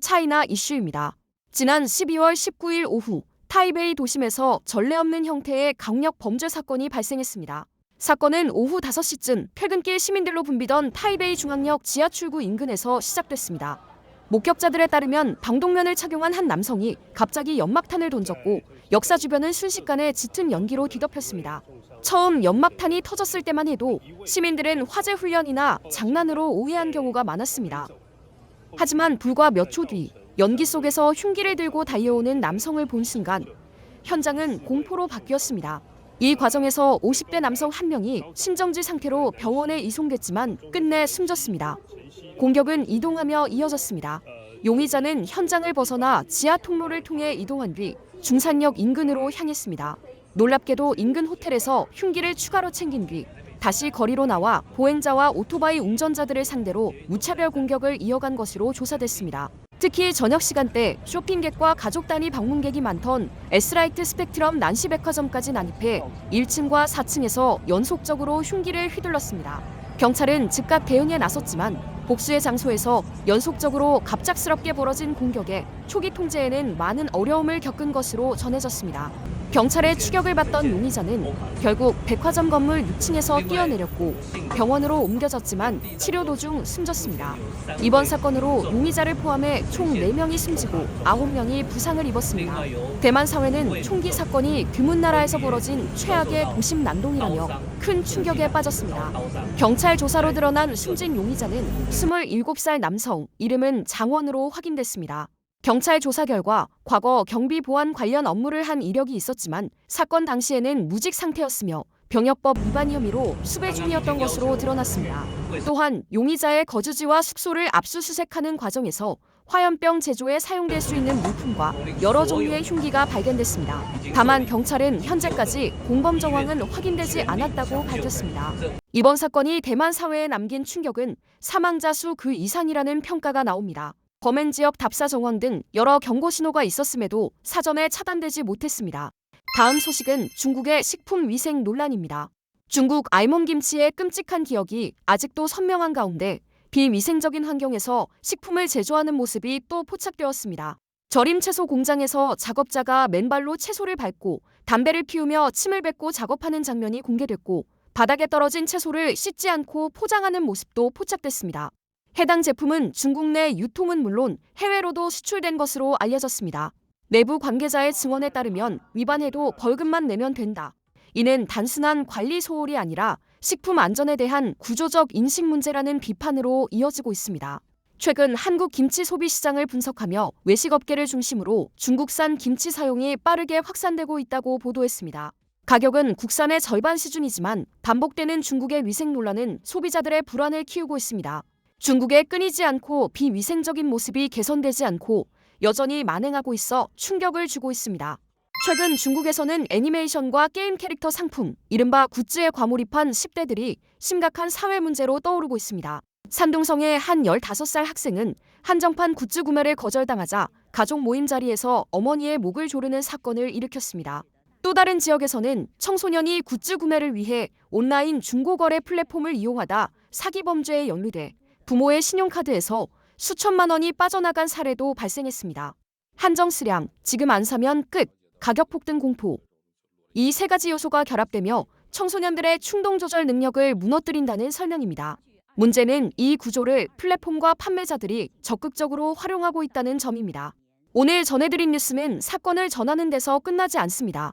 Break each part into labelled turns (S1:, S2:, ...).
S1: 차이나 이슈입니다. 지난 12월 19일 오후 타이베이 도심에서 전례 없는 형태의 강력 범죄 사건이 발생했습니다. 사건은 오후 5시쯤 퇴근길 시민들로 붐비던 타이베이 중앙역 지하출구 인근에서 시작됐습니다. 목격자들에 따르면 방독면을 착용한 한 남성이 갑자기 연막탄을 던졌고 역사 주변은 순식간에 짙은 연기로 뒤덮였습니다. 처음 연막탄이 터졌을 때만 해도 시민들은 화재 훈련이나 장난으로 오해한 경우가 많았습니다. 하지만 불과 몇 초 뒤 연기 속에서 흉기를 들고 달려오는 남성을 본 순간 현장은 공포로 바뀌었습니다. 이 과정에서 50대 남성 한 명이 심정지 상태로 병원에 이송됐지만 끝내 숨졌습니다. 공격은 이동하며 이어졌습니다. 용의자는 현장을 벗어나 지하 통로를 통해 이동한 뒤 중산역 인근으로 향했습니다. 놀랍게도 인근 호텔에서 흉기를 추가로 챙긴 뒤 다시 거리로 나와 보행자와 오토바이 운전자들을 상대로 무차별 공격을 이어간 것으로 조사됐습니다. 특히 저녁 시간대 쇼핑객과 가족 단위 방문객이 많던 S라이트 스펙트럼 난시백화점까지 난입해 1층과 4층에서 연속적으로 흉기를 휘둘렀습니다. 경찰은 즉각 대응에 나섰지만 복수의 장소에서 연속적으로 갑작스럽게 벌어진 공격에 초기 통제에는 많은 어려움을 겪은 것으로 전해졌습니다. 경찰의 추격을 받던 용의자는 결국 백화점 건물 6층에서 뛰어내렸고 병원으로 옮겨졌지만 치료 도중 숨졌습니다. 이번 사건으로 용의자를 포함해 총 4명이 숨지고 9명이 부상을 입었습니다. 대만 사회는 총기 사건이 드문 나라에서 벌어진 최악의 도심 난동이라며 큰 충격에 빠졌습니다. 경찰 조사로 드러난 숨진 용의자는 27살 남성, 이름은 장원으로 확인됐습니다. 경찰 조사 결과 과거 경비 보안 관련 업무를 한 이력이 있었지만 사건 당시에는 무직 상태였으며 병역법 위반 혐의로 수배 중이었던 것으로 드러났습니다. 또한 용의자의 거주지와 숙소를 압수수색하는 과정에서 화염병 제조에 사용될 수 있는 물품과 여러 종류의 흉기가 발견됐습니다. 다만 경찰은 현재까지 공범 정황은 확인되지 않았다고 밝혔습니다. 이번 사건이 대만 사회에 남긴 충격은 사망자 수 그 이상이라는 평가가 나옵니다. 범행 지역 답사 정황 등 여러 경고 신호가 있었음에도 사전에 차단되지 못했습니다. 다음 소식은 중국의 식품 위생 논란입니다. 중국 알몬 김치의 끔찍한 기억이 아직도 선명한 가운데 비위생적인 환경에서 식품을 제조하는 모습이 또 포착되었습니다. 절임 채소 공장에서 작업자가 맨발로 채소를 밟고 담배를 피우며 침을 뱉고 작업하는 장면이 공개됐고 바닥에 떨어진 채소를 씻지 않고 포장하는 모습도 포착됐습니다. 해당 제품은 중국 내 유통은 물론 해외로도 수출된 것으로 알려졌습니다. 내부 관계자의 증언에 따르면 위반해도 벌금만 내면 된다. 이는 단순한 관리 소홀이 아니라 식품 안전에 대한 구조적 인식 문제라는 비판으로 이어지고 있습니다. 최근 한국 김치 소비 시장을 분석하며 외식업계를 중심으로 중국산 김치 사용이 빠르게 확산되고 있다고 보도했습니다. 가격은 국산의 절반 수준이지만 반복되는 중국의 위생 논란은 소비자들의 불안을 키우고 있습니다. 중국의 끊이지 않고 비위생적인 모습이 개선되지 않고 여전히 만행하고 있어 충격을 주고 있습니다. 최근 중국에서는 애니메이션과 게임 캐릭터 상품, 이른바 굿즈에 과몰입한 10대들이 심각한 사회 문제로 떠오르고 있습니다. 산둥성의 한 15살 학생은 한정판 굿즈 구매를 거절당하자 가족 모임 자리에서 어머니의 목을 조르는 사건을 일으켰습니다. 또 다른 지역에서는 청소년이 굿즈 구매를 위해 온라인 중고거래 플랫폼을 이용하다 사기 범죄에 연루돼 부모의 신용카드에서 수천만 원이 빠져나간 사례도 발생했습니다. 한정 수량, 지금 안 사면 끝, 가격 폭등 공포. 이 세 가지 요소가 결합되며 청소년들의 충동 조절 능력을 무너뜨린다는 설명입니다. 문제는 이 구조를 플랫폼과 판매자들이 적극적으로 활용하고 있다는 점입니다. 오늘 전해드린 뉴스는 사건을 전하는 데서 끝나지 않습니다.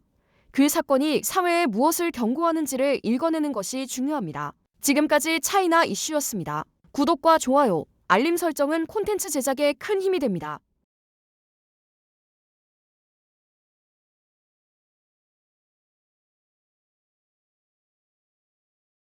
S1: 그 사건이 사회에 무엇을 경고하는지를 읽어내는 것이 중요합니다. 지금까지 차이나 이슈였습니다. 구독과 좋아요, 알림 설정은 콘텐츠 제작에 큰 힘이 됩니다.